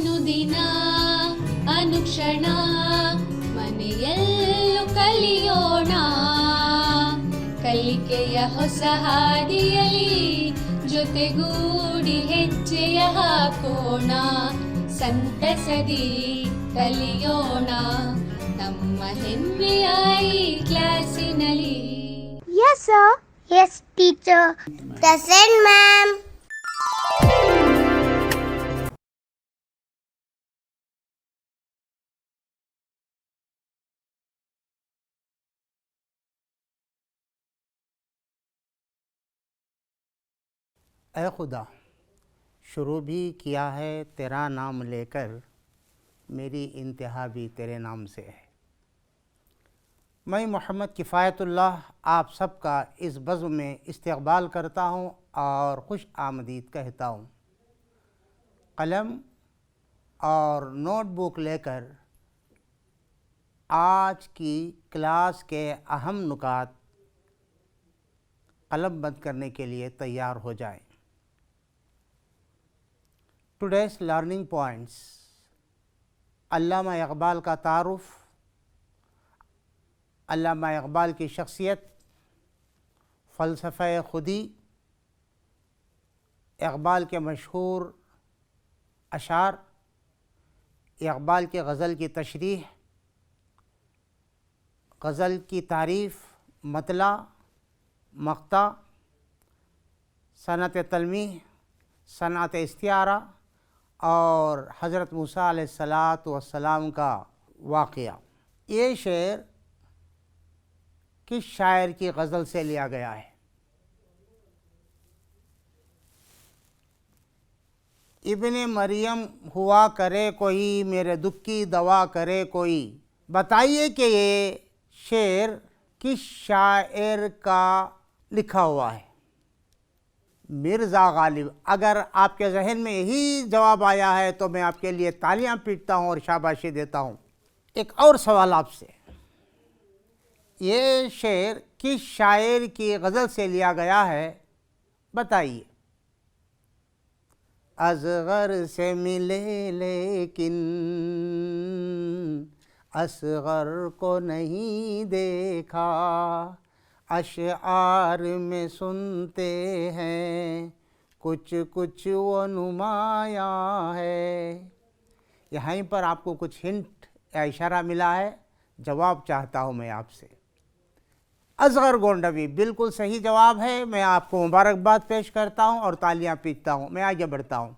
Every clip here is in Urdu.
ಅನುದಿನ ಅನುಕ್ಷಣ ಮನೆಯಲ್ಲೂ ಕಲಿಯೋಣ, ಕಲಿಕೆಯ ಹೊಸ ಹಾದಿಯಲಿ ಜೊತೆಗೂಡಿ ಹೆಜ್ಜೆಯ ಹಾಕೋಣ, ಸಂತಸದಿ ಕಲಿಯೋಣ ನಮ್ಮ ಹೆಮ್ಮೆಯ ಈ ಕ್ಲಾಸಿನಲ್ಲಿ. Yes, sir. Yes, teacher. Present, ma'am. اے خدا، شروع بھی کیا ہے تیرا نام لے کر، میری انتہا بھی تیرے نام سے ہے۔ میں محمد کفایت اللہ آپ سب کا اس بزم میں استقبال کرتا ہوں اور خوش آمدید کہتا ہوں۔ قلم اور نوٹ بک لے کر آج کی کلاس کے اہم نکات قلم بند کرنے کے لیے تیار ہو جائیں۔ ٹوڈیز لرننگ پوائنٹس: علامہ اقبال کا تعارف، علامہ اقبال کی شخصیت، فلسفہ خودی، اقبال کے مشہور اشعار، اقبال کے غزل کی تشریح، غزل کی تعریف، مطلع، مقطع، صنعت تلمیح، صنعت استعارہ اور حضرت موسیٰ علیہ السلام کا واقعہ۔ یہ شعر کس شاعر کی غزل سے لیا گیا ہے؟ ابن مریم ہوا کرے کوئی، میرے دکھ کی دوا کرے کوئی۔ بتائیے کہ یہ شعر کس شاعر کا لکھا ہوا ہے؟ مرزا غالب۔ اگر آپ کے ذہن میں یہی جواب آیا ہے تو میں آپ کے لیے تالیاں پیٹتا ہوں اور شاباشی دیتا ہوں۔ ایک اور سوال آپ سے، یہ شعر کس شاعر کی غزل سے لیا گیا ہے؟ بتائیے۔ اصغر سے ملے لیکن اصغر کو نہیں دیکھا، اشعار میں سنتے ہیں کچھ کچھ وہ نمایاں ہے۔ یہیں پر آپ کو کچھ ہنٹ یا اشارہ ملا ہے، جواب چاہتا ہوں میں آپ سے۔ اصغر گونڈوی بالکل صحیح جواب ہے۔ میں آپ کو مبارکباد پیش کرتا ہوں اور تالیاں پیٹتا ہوں۔ میں آگے بڑھتا ہوں۔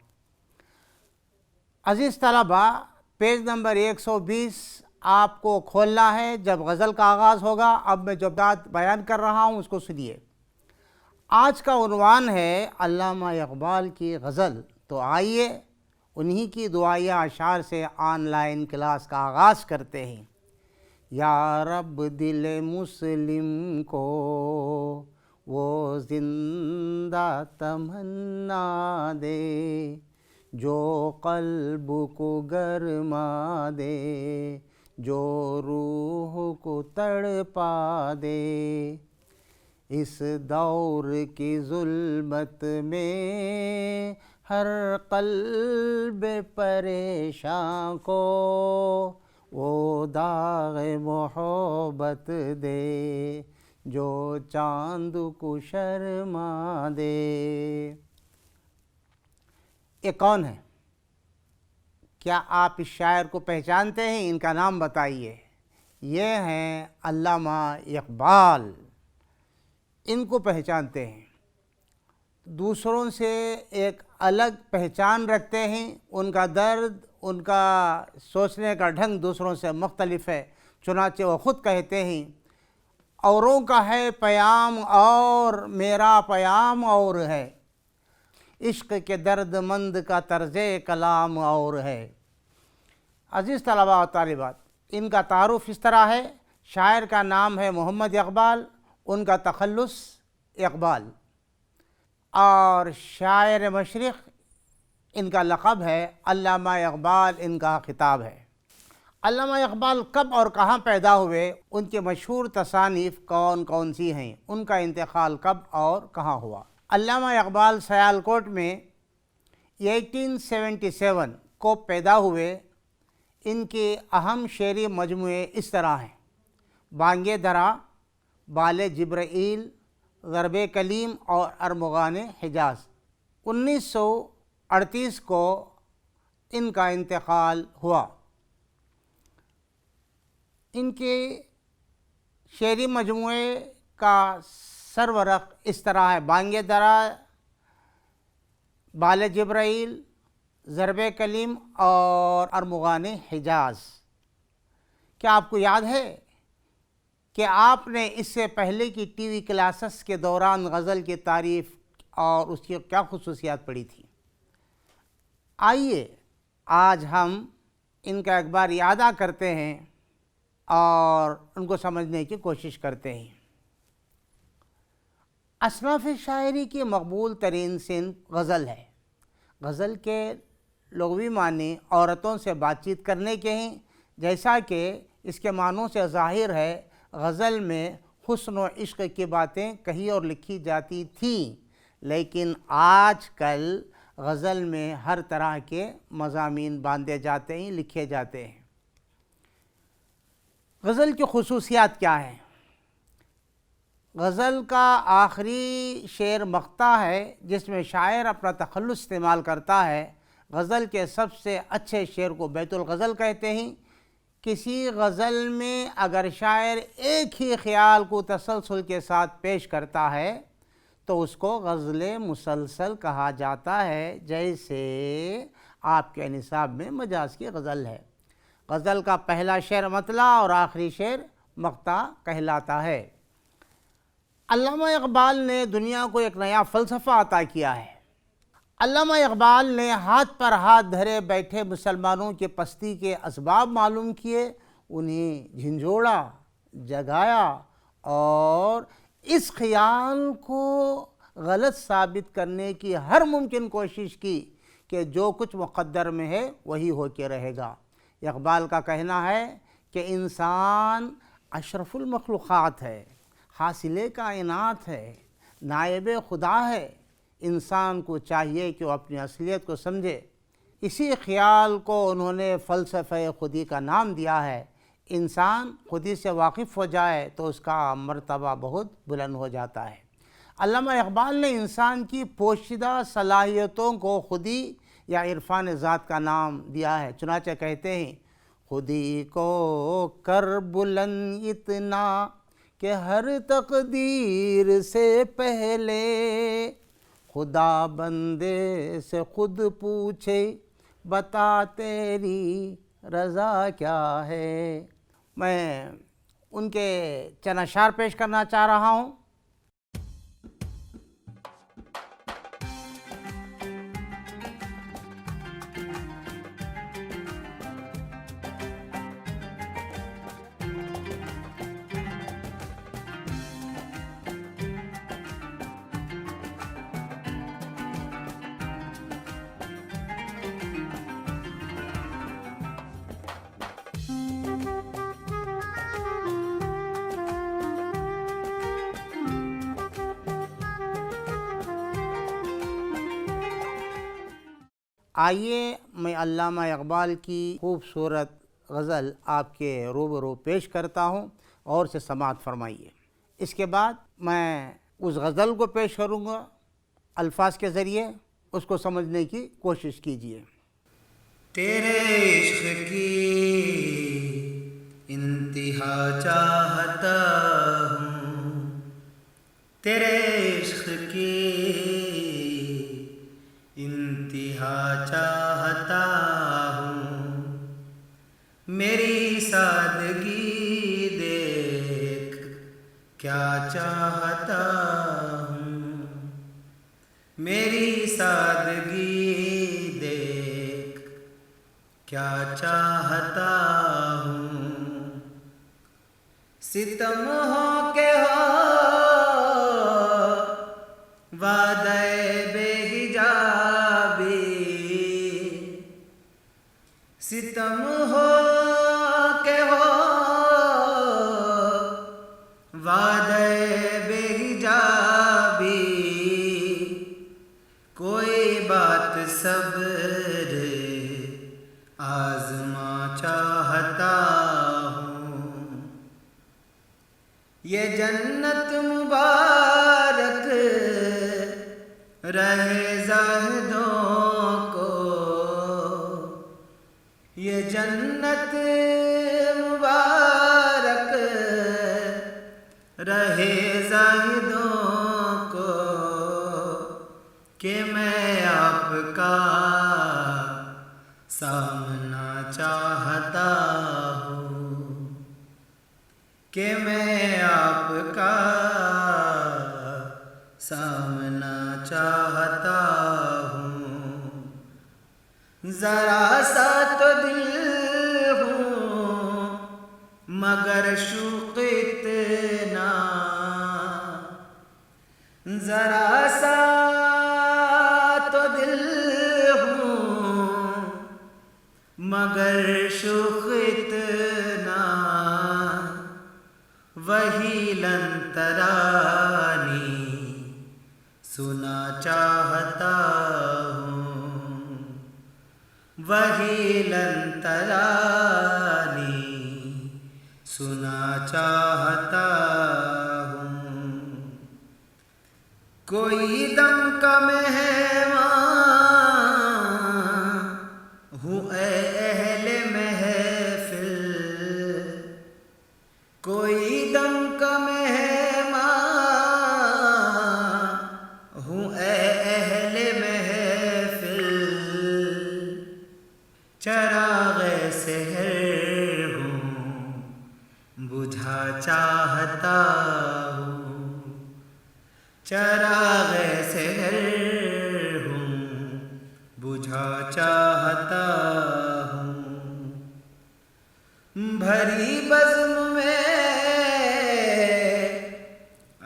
عزیز طلبہ، پیج نمبر 120 آپ کو کھولنا ہے جب غزل کا آغاز ہوگا۔ اب میں جو بات بیان کر رہا ہوں اس کو سنیے۔ آج کا عنوان ہے علامہ اقبال کی غزل، تو آئیے انہی کی دعائیہ اشعار سے آن لائن کلاس کا آغاز کرتے ہیں۔ یا رب دل مسلم کو وہ زندہ تمنا دے، جو قلب کو گرما دے، جو روح کو تڑپا دے۔ اس دور کی ظلمت میں ہر قلب پریشاں کو وہ داغ محبت دے، جو چاند کو شرما دے۔ یہ کون ہے؟ کیا آپ اس شاعر کو پہچانتے ہیں؟ ان کا نام بتائیے۔ یہ ہیں علامہ اقبال۔ ان کو پہچانتے ہیں، دوسروں سے ایک الگ پہچان رکھتے ہیں۔ ان کا درد، ان کا سوچنے کا ڈھنگ دوسروں سے مختلف ہے، چنانچہ وہ خود کہتے ہیں اوروں کا ہے پیام اور میرا پیام اور ہے، عشق کے درد مند کا طرز کلام اور ہے۔ عزیز طلباء و طالبات، ان کا تعارف اس طرح ہے۔ شاعر کا نام ہے محمد اقبال، ان کا تخلص اقبال، اور شاعر مشرق ان کا لقب ہے، علامہ اقبال ان کا خطاب ہے۔ علامہ اقبال کب اور کہاں پیدا ہوئے، ان کے مشہور تصانیف کون کون سی ہیں، ان کا انتقال کب اور کہاں ہوا؟ علامہ اقبال سیالکوٹ میں 1877 کو پیدا ہوئے ان کے اہم شعری مجموعے اس طرح ہیں: بانگ درا، بال جبرائیل، ضرب کلیم اور ارمغان حجاز۔ 1938 کو ان کا انتقال ہوا۔ ان کے شعری مجموعے کا سرورق اس طرح ہے: بانگ درا، بال جبرائیل، ضرب کلیم اور ارمغان حجاز۔ کیا آپ کو یاد ہے کہ آپ نے اس سے پہلے کی ٹی وی کلاسز کے دوران غزل کی تعریف اور اس کی کیا خصوصیات پڑھی تھی؟ آئیے آج ہم ان کا ایک بار اعادہ کرتے ہیں اور ان کو سمجھنے کی کوشش کرتے ہیں۔ اصناف شاعری کی مقبول ترین صنف غزل ہے۔ غزل کے لغوی معنی عورتوں سے بات چیت کرنے کے ہیں، جیسا کہ اس کے معنوں سے ظاہر ہے۔ غزل میں حسن و عشق کی باتیں کہی اور لکھی جاتی تھیں، لیکن آج کل غزل میں ہر طرح کے مضامین باندھے جاتے ہیں، لکھے جاتے ہیں۔ غزل کی خصوصیات کیا ہیں؟ غزل کا آخری شعر مقطع ہے جس میں شاعر اپنا تخلص استعمال کرتا ہے۔ غزل کے سب سے اچھے شعر کو بیت الغزل کہتے ہیں۔ کسی غزل میں اگر شاعر ایک ہی خیال کو تسلسل کے ساتھ پیش کرتا ہے تو اس کو غزل مسلسل کہا جاتا ہے، جیسے آپ کے نصاب میں مجاز کی غزل ہے۔ غزل کا پہلا شعر مطلع اور آخری شعر مقطع کہلاتا ہے۔ علامہ اقبال نے دنیا کو ایک نیا فلسفہ عطا کیا ہے۔ علامہ اقبال نے ہاتھ پر ہاتھ دھرے بیٹھے مسلمانوں کی پستی کے اسباب معلوم کیے، انہیں جھنجھوڑا، جگایا اور اس خیال کو غلط ثابت کرنے کی ہر ممکن کوشش کی کہ جو کچھ مقدر میں ہے وہی ہو کے رہے گا۔ اقبال کا کہنا ہے کہ انسان اشرف المخلوقات ہے، حاصل کائنات ہے، نائب خدا ہے۔ انسان کو چاہیے کہ وہ اپنی اصلیت کو سمجھے۔ اسی خیال کو انہوں نے فلسفہ خودی کا نام دیا ہے۔ انسان خودی سے واقف ہو جائے تو اس کا مرتبہ بہت بلند ہو جاتا ہے۔ علامہ اقبال نے انسان کی پوشیدہ صلاحیتوں کو خودی یا عرفان ذات کا نام دیا ہے۔ چنانچہ کہتے ہیں: خودی کو کر بلند اتنا کہ ہر تقدیر سے پہلے خدا بندے سے خود پوچھے بتا تیری رضا کیا ہے۔ میں ان کے چند اشعار پیش کرنا چاہ رہا ہوں۔ آئیے میں علامہ اقبال کی خوبصورت غزل آپ کے روبرو پیش کرتا ہوں اور اسے سماعت فرمائیے۔ اس کے بعد میں اس غزل کو پیش کروں گا، الفاظ کے ذریعے اس کو سمجھنے کی کوشش کیجیے۔ تیرے عشق کی انتہا چاہتا ہوں، تیرے عشق کی انتہا چاہتا ہوں، میری سادگی دیکھ کیا چاہتا ہوں، میری سادگی دیکھ کیا چاہتا ہوں، ستم ہو کے ہو وعدہ بے حجابی، ستم ہو کے ہو وعدہ بے حجابی، کوئی بات صبر آزما چاہتا ہوں، یہ جنت مبارک رہے زاہدوں کو، یہ جنت مبارک رہے زاہدوں کو، کہ میں آپ کا سامنا چاہتا ہوں، کہ میں آپ کا سامنا چاہتا ہوں، ذرا سا تو دل ہوں مگر شوق اتنا، ذرا سا تو دل ہوں مگر شوق اتنا، وہی لن ترانی سنا چاہتا ہوں، وہی لن ترانی سنا چاہتا ہوں، کوئی دم کا مہمان ہوں اے اہل محفل، کوئی دم کا مہمان ہوں اے اہل محفل، چراغ سحر ہوں بجھا چاہتا ہوں، چراغ سحر ہوں بجھا چاہتا ہوں، بھری بزم میں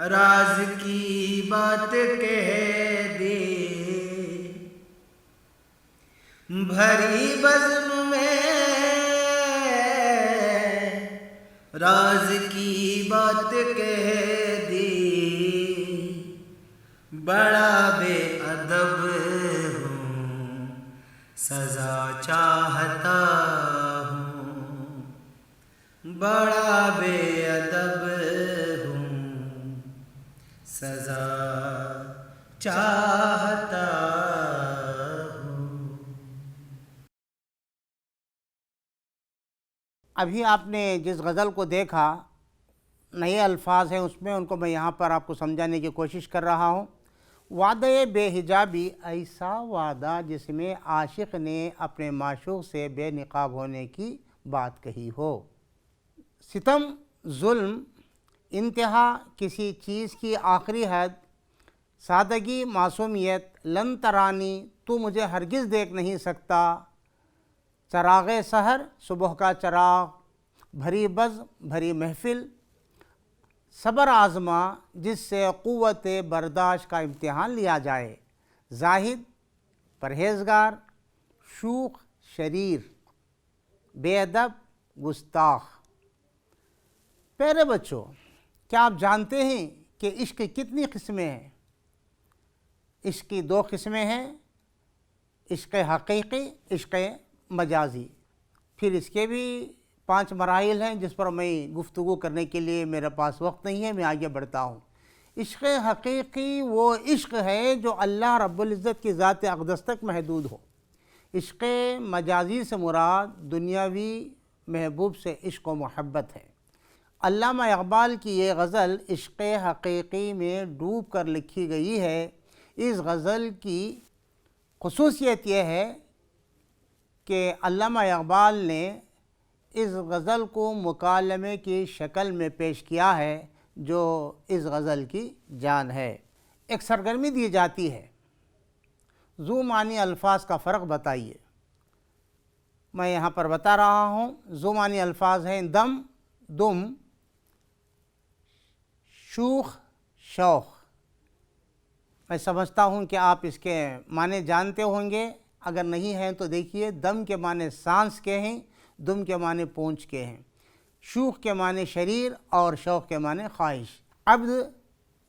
راز کی بات کہہ دے، بھری بزم میں راز کی بات کہہ دی، بڑا بے ادب ہوں سزا چاہتا ہوں، بڑا بے ادب ہوں سزا چاہتا ہوں۔ ابھی آپ نے جس غزل کو دیکھا نئے الفاظ ہیں اس میں، ان کو میں یہاں پر آپ کو سمجھانے کی کوشش کر رہا ہوں۔ وعدہ بے حجابی ایسا وعدہ جس میں عاشق نے اپنے معشوق سے بے نقاب ہونے کی بات کہی ہو، ستم، ظلم، انتہا کسی چیز کی آخری حد، سادگی، معصومیت، لن ترانی تو مجھے ہرگز دیکھ نہیں سکتا، چراغ سحر، صبح کا چراغ، بھری بزم، بھری محفل، صبر آزما جس سے قوت برداشت کا امتحان لیا جائے، زاہد، پرہیزگار، شوخ، شریر، بے ادب، گستاخ۔ پیارے بچوں، کیا آپ جانتے ہیں کہ عشق کی کتنی قسمیں ہیں؟ عشق کی 2 قسمیں ہیں، عشق حقیقی، عشق مجازی، پھر اس کے بھی 5 مراحل ہیں جس پر میں گفتگو کرنے کے لیے میرے پاس وقت نہیں ہے، میں آگے بڑھتا ہوں۔ عشق حقیقی وہ عشق ہے جو اللہ رب العزت کی ذات اقدس تک محدود ہو۔ عشق مجازی سے مراد دنیاوی محبوب سے عشق و محبت ہے۔ علامہ اقبال کی یہ غزل عشق حقیقی میں ڈوب کر لکھی گئی ہے۔ اس غزل کی خصوصیت یہ ہے کہ علامہ اقبال نے اس غزل کو مکالمے کی شکل میں پیش کیا ہے جو اس غزل کی جان ہے۔ ایک سرگرمی دی جاتی ہے، ذو معنی الفاظ کا فرق بتائیے۔ میں یہاں پر بتا رہا ہوں، ذو معنی الفاظ ہیں دم، دم، شوخ، شوخ۔ میں سمجھتا ہوں کہ آپ اس کے معنی جانتے ہوں گے، اگر نہیں ہیں تو دیکھیے، دم کے معنی سانس کے ہیں، دم کے معنی پونچھ کے ہیں، شوخ کے معنی شریر اور شوق کے معنی خواہش۔ عبد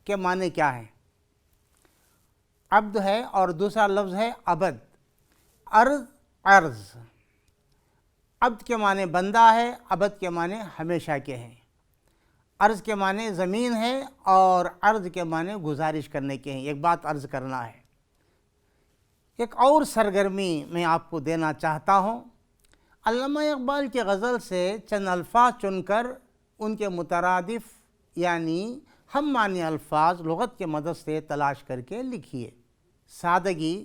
کے معنی کیا ہے؟ عبد ہے اور دوسرا لفظ ہے عبد، ارض، عرض۔ عبد کے معنی بندہ ہے، ابد کے معنی ہمیشہ کے ہیں، عرض کے معنی زمین ہے اور عرض کے معنی گزارش کرنے کے ہیں، ایک بات عرض کرنا ہے۔ ایک اور سرگرمی میں آپ کو دینا چاہتا ہوں، علامہ اقبال کی غزل سے چند الفاظ چن کر ان کے مترادف یعنی ہم معنی الفاظ لغت کے مدد سے تلاش کر کے لکھیے۔ سادگی،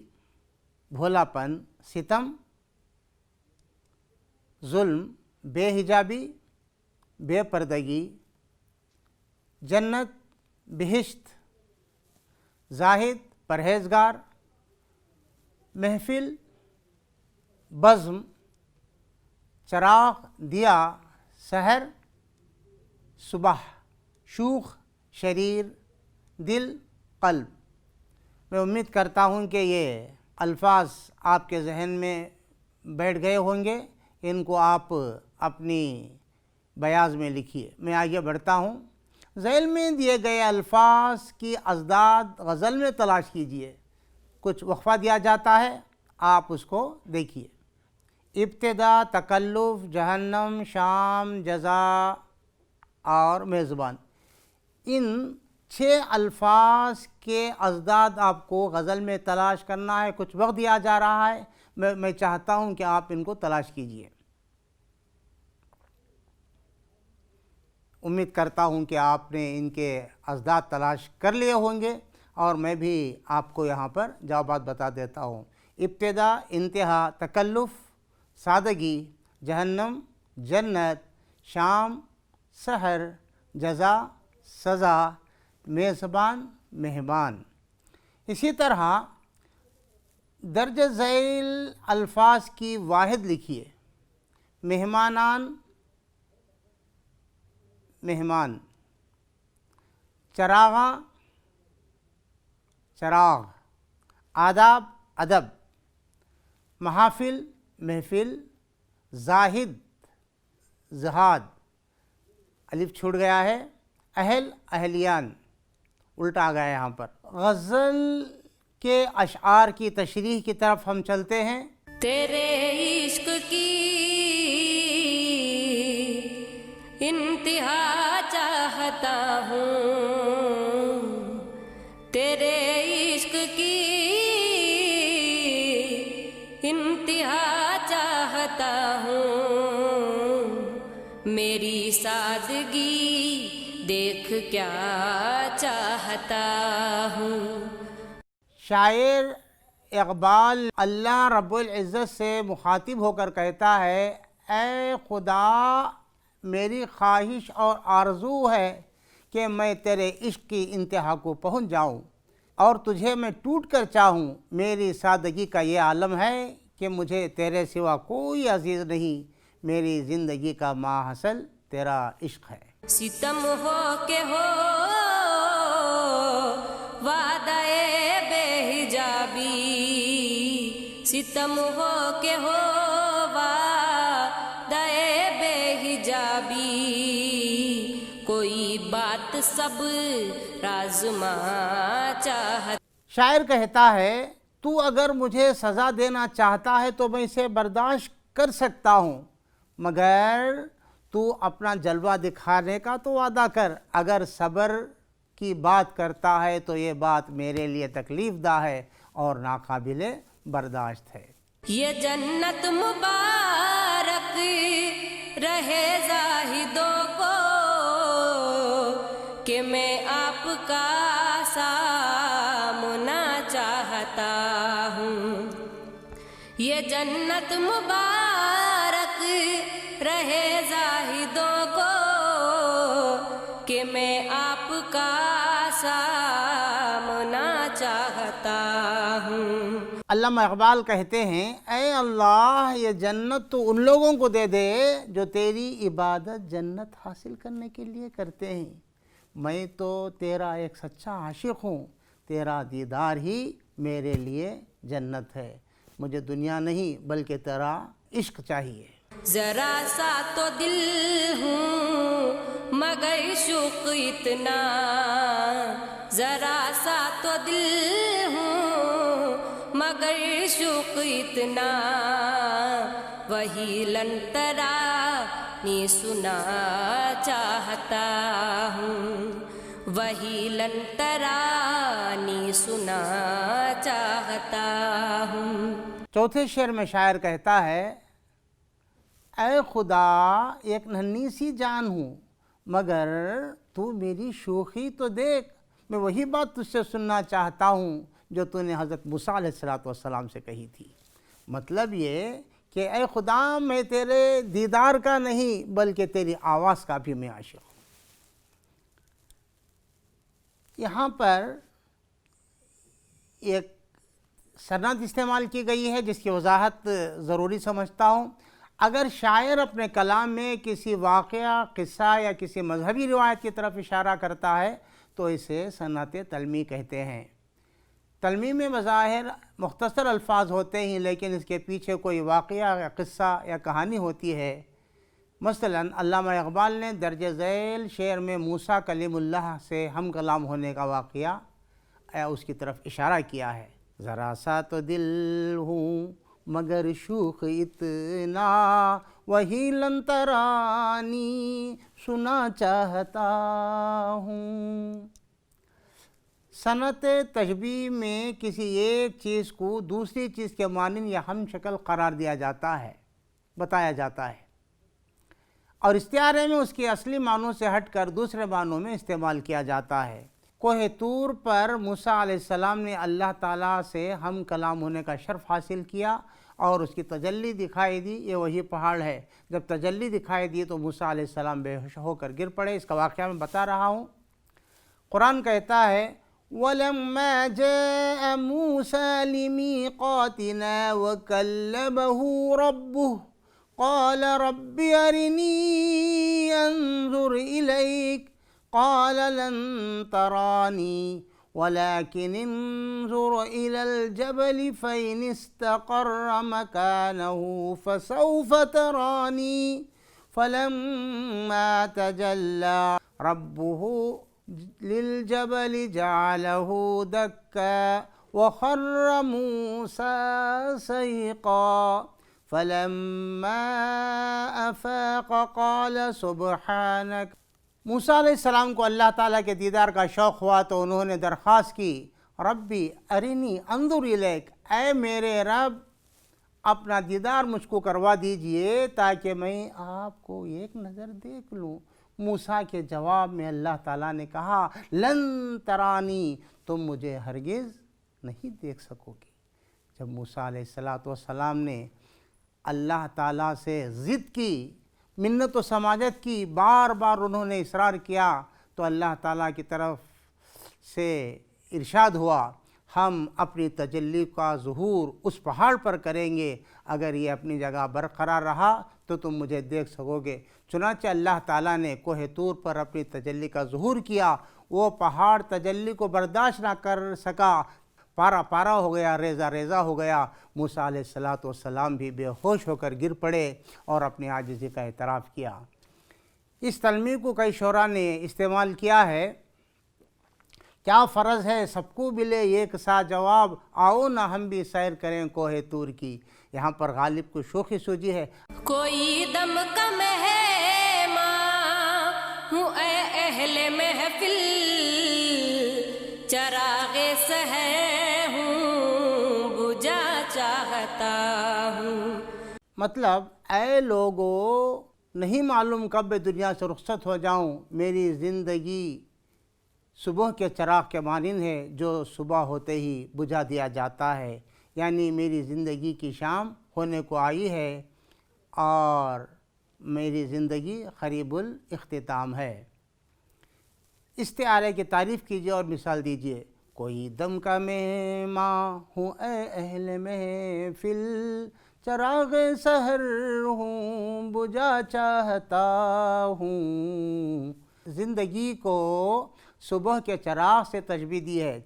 بھولاپن، ستم، ظلم، بے حجابی، بے پردگی، جنت، بہشت، زاہد، پرہیزگار، محفل، بزم، چراغ، دیا، سحر، صبح، شوخ، شریر، دل، قلب۔ میں امید کرتا ہوں کہ یہ الفاظ آپ کے ذہن میں بیٹھ گئے ہوں گے، ان کو آپ اپنی بیاض میں لکھیے۔ میں آگے بڑھتا ہوں۔ ذیل میں دیے گئے الفاظ کی ازداد غزل میں تلاش کیجیے۔ کچھ وقفہ دیا جاتا ہے، آپ اس کو دیکھیے۔ ابتدا، تکلف، جہنم، شام، جزا اور میزبان، ان 6 الفاظ کے ازداد آپ کو غزل میں تلاش کرنا ہے۔ کچھ وقت دیا جا رہا ہے، میں چاہتا ہوں کہ آپ ان کو تلاش کیجیے۔ امید کرتا ہوں کہ آپ نے ان کے ازداد تلاش کر لیے ہوں گے، اور میں بھی آپ کو یہاں پر جوابات بتا دیتا ہوں۔ ابتدا، انتہا، تکلف، سادگی، جہنم، جنت، شام، سحر، جزا، سزا، میزبان، مہمان۔ اسی طرح درج ذیل الفاظ کی واحد لکھیے۔ مہمانان، مہمان، چراغاں، چراغ، آداب، ادب، محافل، محفل، زاہد، زہاد، الف چھوٹ گیا ہے، اہل، اہلیان، الٹا آ گیا یہاں پر۔ غزل کے اشعار کی تشریح کی طرف ہم چلتے ہیں۔ تیرے عشق کی انتہا چاہتا ہوں، تیرے عشق کی انتہا چاہتا ہوں، میری سادگی دیکھ کیا چاہتا ہوں۔ شاعر اقبال اللہ رب العزت سے مخاطب ہو کر کہتا ہے، اے خدا، میری خواہش اور آرزو ہے کہ میں تیرے عشق کی انتہا کو پہنچ جاؤں اور تجھے میں ٹوٹ کر چاہوں۔ میری سادگی کا یہ عالم ہے کہ مجھے تیرے سوا کوئی عزیز نہیں، میری زندگی کا ماحصل تیرا عشق ہے۔ ستم ہو کہ ہو وعدہ بے حجابی، ستم ہو کہ ہو وعدہ بے حجابی، کوئی بات سب رازما چاہتا۔ شاعر کہتا ہے، تو اگر مجھے سزا دینا چاہتا ہے تو میں اسے برداشت کر سکتا ہوں، مگر تو اپنا جلوہ دکھانے کا تو وعدہ کر۔ اگر صبر کی بات کرتا ہے تو یہ بات میرے لیے تکلیف دہ ہے اور ناقابل برداشت ہے۔ یہ جنت مبارک رہے زاہدوں کو کہ میں آپ کا سامنا چاہتا ہوں، یہ جنت مبارک رہے زاہدوں کو کہ میں آپ کا سامنا چاہتا ہوں۔ علامہ اقبال کہتے ہیں، اے اللہ، یہ جنت تو ان لوگوں کو دے دے جو تیری عبادت جنت حاصل کرنے کے لیے کرتے ہیں۔ میں تو تیرا ایک سچا عاشق ہوں، تیرا دیدار ہی میرے لیے جنت ہے، مجھے دنیا نہیں بلکہ تیرا عشق چاہیے۔ ذرا سا تو دل ہوں مگر شوق اتنا، ذرا سا تو دل ہوں مگر شوق اتنا وہی لن ترانی سنا چاہتا ہوں، وہی لن ترانی سنا چاہتا ہوں۔ چوتھے شعر میں شاعر کہتا ہے، اے خدا ایک ننھی سی جان ہوں مگر تو میری شوخی تو دیکھ، میں وہی بات تجھ سے سننا چاہتا ہوں جو تو نے حضرت موسیٰ علیہ السلام سے کہی تھی۔ مطلب یہ کہ اے خدا میں تیرے دیدار کا نہیں بلکہ تیری آواز کا بھی میں عاشق ہوں۔ یہاں پر ایک سند استعمال کی گئی ہے جس کی وضاحت ضروری سمجھتا ہوں۔ اگر شاعر اپنے کلام میں کسی واقعہ، قصہ یا کسی مذہبی روایت کی طرف اشارہ کرتا ہے تو اسے صنعت تلمیح کہتے ہیں۔ تلمیح میں بظاہر مختصر الفاظ ہوتے ہیں لیکن اس کے پیچھے کوئی واقعہ یا قصہ یا کہانی ہوتی ہے۔ مثلاً علامہ اقبال نے درج ذیل شعر میں موسیٰ کلیم اللہ سے ہم کلام ہونے کا واقعہ اس کی طرف اشارہ کیا ہے۔ ذرا سا تو دل ہوں مگر شوخ اتنا وہی لن ترانی سنا چاہتا ہوں۔ صنعت تشبیہ میں کسی ایک چیز کو دوسری چیز کے مانند یا ہم شکل قرار دیا جاتا ہے، بتایا جاتا ہے، اور استعارے میں اس کے اصلی معنوں سے ہٹ کر دوسرے معنوں میں استعمال کیا جاتا ہے۔ کوہ طور پر موسیٰ علیہ السلام نے اللہ تعالیٰ سے ہم کلام ہونے کا شرف حاصل کیا اور اس کی تجلی دکھائی دی۔ یہ وہی پہاڑ ہے، جب تجلی دکھائی دی تو موسیٰ علیہ السلام بے ہوش ہو کر گر پڑے۔ اس کا واقعہ میں بتا رہا ہوں۔ قرآن کہتا ہے وَلَمَّا جَاءَ مُوسَىٰ لِمِيقَاتِنَا وَكَلَّمَهُ رَبُّهُ قَالَ رَبِّ أَرِنِي أَنظُرْ إِلَيْكَ قال لن تراني ولكن انظر إلى الجبل فإن استقر مكانه فسوف تراني فلما تجلى ربه للجبل جعله دكا وخر موسى صعقا فلما أفاق قال سبحانك۔ موسیٰ علیہ السلام کو اللہ تعالیٰ کے دیدار کا شوق ہوا تو انہوں نے درخواست کی، ربی ارینی انظر الیک، اے میرے رب اپنا دیدار مجھ کو کروا دیجئے تاکہ میں آپ کو ایک نظر دیکھ لوں۔ موسیٰ کے جواب میں اللہ تعالیٰ نے کہا لن ترانی، تم مجھے ہرگز نہیں دیکھ سکو گے۔ جب موسیٰ علیہ السلام نے اللہ تعالیٰ سے ضد کی، منت و سماجت کی، بار بار انہوں نے اصرار کیا تو اللہ تعالیٰ کی طرف سے ارشاد ہوا ہم اپنی تجلی کا ظہور اس پہاڑ پر کریں گے، اگر یہ اپنی جگہ برقرار رہا تو تم مجھے دیکھ سکو گے۔ چنانچہ اللہ تعالیٰ نے کوہ طور پر اپنی تجلی کا ظہور کیا۔ وہ پہاڑ تجلی کو برداشت نہ کر سکا، پارا پارا ہو گیا، ریزہ ریزہ ہو گیا۔ موسیٰ علیہ السلام بھی بے ہوش ہو کر گر پڑے اور اپنی عاجزی کا اعتراف کیا۔ اس تلمیح کو کئی شعراء نے استعمال کیا ہے۔ کیا فرض ہے سب کو ملے ایک سا جواب، آؤ نہ ہم بھی سیر کریں کوہ طور کی۔ یہاں پر غالب کو شوخی سوجی ہے۔ کوئی دم کا مہمان ہوں اے اہل محفل، چراغ سحر ہوں بجھا چاہتا ہوں۔ مطلب اے لوگو نہیں معلوم کب میں دنیا سے رخصت ہو جاؤں، میری زندگی صبح کے چراغ کے مانند ہے جو صبح ہوتے ہی بجھا دیا جاتا ہے، یعنی میری زندگی کی شام ہونے کو آئی ہے اور میری زندگی قریب الاختتام ہے۔ استعارے کی تعریف کیجیے اور مثال دیجیے۔ کوئی دم کا مہمان ہوں اے اہل محفل، چراغ سحر ہوں بجھا چاہتا ہوں۔ زندگی کو صبح کے چراغ سے تشبیہ دی ہے۔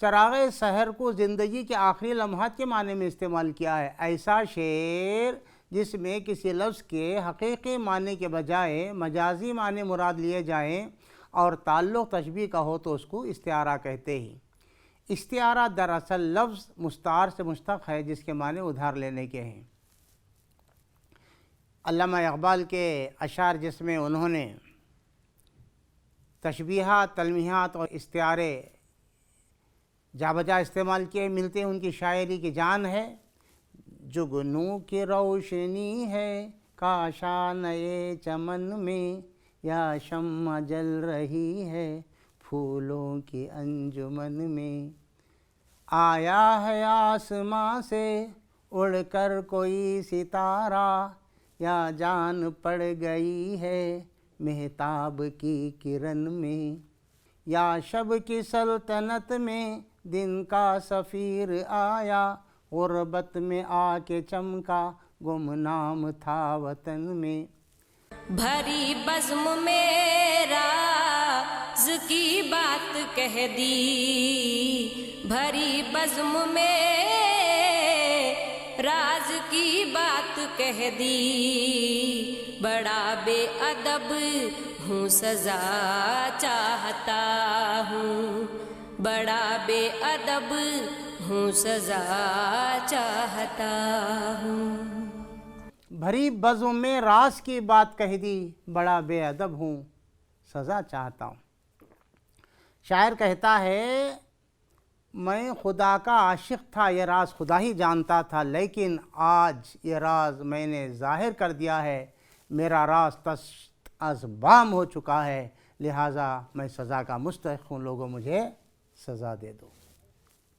چراغ سحر کو زندگی کے آخری لمحات کے معنی میں استعمال کیا ہے۔ ایسا شعر جس میں کسی لفظ کے حقیقی معنی کے بجائے مجازی معنی مراد لیے جائیں اور تعلق تشبیہ کا ہو تو اس کو استعارہ کہتے ہیں۔ استعارہ دراصل لفظ مستعار سے مشتق ہے جس کے معنی ادھار لینے کے ہیں۔ علامہ اقبال کے اشعار جس میں انہوں نے تشبیہات، تلمیحات اور استعارے جا بجا استعمال کیے ملتے ہیں ان کی شاعری کی جان ہے۔ جگنوں کی روشنی ہے کاشانۂ چمن میں، یا شمع جل رہی ہے پھولوں کی انجمن میں، آیا ہے آسماں سے اڑ کر کوئی ستارہ، یا جان پڑ گئی ہے مہتاب کی کرن میں، یا شب کی سلطنت میں دن کا سفیر آیا، غربت میں آ کے چمکا گمنام تھا وطن میں۔ بھری بزم میں راز کی بات کہہ دی، بھری بزم میں راز کی بات کہہ دی، بڑا بے ادب ہوں سزا چاہتا ہوں، بڑا بے ادب ہوں سزا چاہتا ہوں۔ بھری بزم میں راز کی بات کہہ دی، بڑا بے ادب ہوں سزا چاہتا ہوں۔ شاعر کہتا ہے میں خدا کا عاشق تھا، یہ راز خدا ہی جانتا تھا، لیکن آج یہ راز میں نے ظاہر کر دیا ہے، میرا راز تشت از بام ہو چکا ہے، لہٰذا میں سزا کا مستحق ہوں، لوگوں مجھے سزا دے دو۔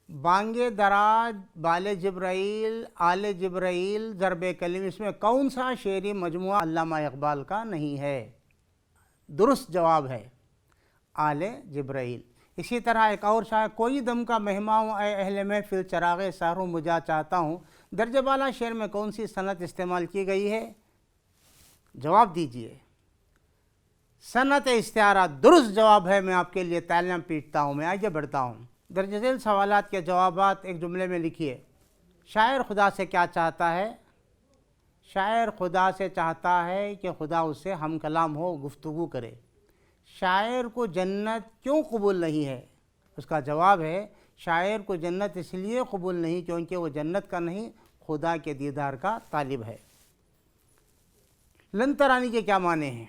بانگ دراج، بال جبرائیل، آل جبرائیل، ضرب کلم، اس میں کون سا شعری مجموعہ علامہ اقبال کا نہیں ہے؟ درست جواب ہے آل جبرائیل۔ اسی طرح ایک اور شاعر، کوئی دم کا مہماں ہوں اے اہل محفل، چراغ سحروں بجھا چاہتا ہوں، درجہ بالا شعر میں کون سی صنعت استعمال کی گئی ہے؟ جواب دیجئے۔ صنعت استعارہ درست جواب ہے، میں آپ کے لیے تالیاں پیٹتا ہوں۔ میں آگے بڑھتا ہوں۔ درج ذیل سوالات کے جوابات ایک جملے میں لکھیے۔ شاعر خدا سے کیا چاہتا ہے؟ شاعر خدا سے چاہتا ہے کہ خدا اس سے ہم کلام ہو، گفتگو کرے۔ شاعر کو جنت کیوں قبول نہیں ہے؟ اس کا جواب ہے شاعر کو جنت اس لیے قبول نہیں کیونکہ وہ جنت کا نہیں، خدا کے دیدار کا طالب ہے۔ لن ترانی کے کیا معنی ہیں؟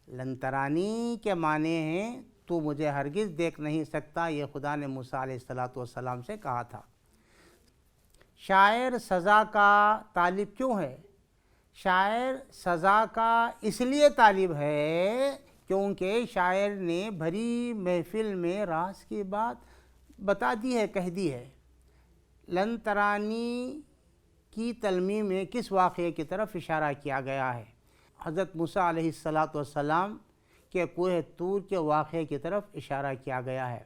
لن ترانی کے معنی ہیں تو مجھے ہرگز دیکھ نہیں سکتا، یہ خدا نے موسیٰ علیہ السلام سے کہا تھا۔ شاعر سزا کا طالب کیوں ہے؟ شاعر سزا کا اس لیے طالب ہے کیونکہ شاعر نے بھری محفل میں راز کی بات بتا دی ہے، کہہ دی ہے۔ لن ترانی کی تلمیم میں کس واقعے کی طرف اشارہ کیا گیا ہے؟ حضرت موسیٰ علیہ السلام کے کوہ طور کے واقعے کی طرف اشارہ کیا گیا ہے۔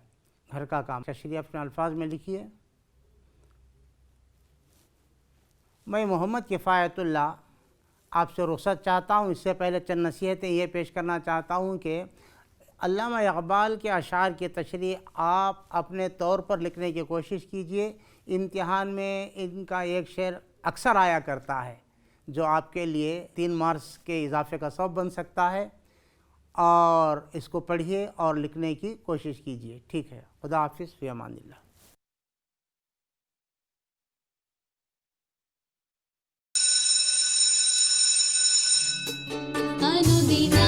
گھر کا کام تشریح اپنے الفاظ میں لکھیے۔ میں محمد کفایت اللہ آپ سے رخصت چاہتا ہوں۔ اس سے پہلے چند نصیحتیں یہ پیش کرنا چاہتا ہوں کہ علامہ اقبال کے اشعار کی تشریح آپ اپنے طور پر لکھنے کی کوشش کیجئے۔ امتحان میں ان کا ایک شعر اکثر آیا کرتا ہے جو آپ کے لیے 3 مارکس کے اضافے کا سبب بن سکتا ہے، اور اس کو پڑھیے اور لکھنے کی کوشش کیجئے۔ ٹھیک ہے، خدا حافظ، فی امان اللہ۔ ಅನುದಿನ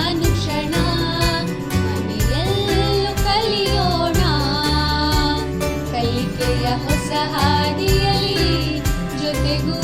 ಅನುಕ್ಷಣ ಮನೆಯಲ್ಲೂ ಕಲಿಯೋಣ, ಕಲಿಕೆಯ ಹೊಸ ಹಾದಿಯಲ್ಲಿ ಜೊತೆಗೂ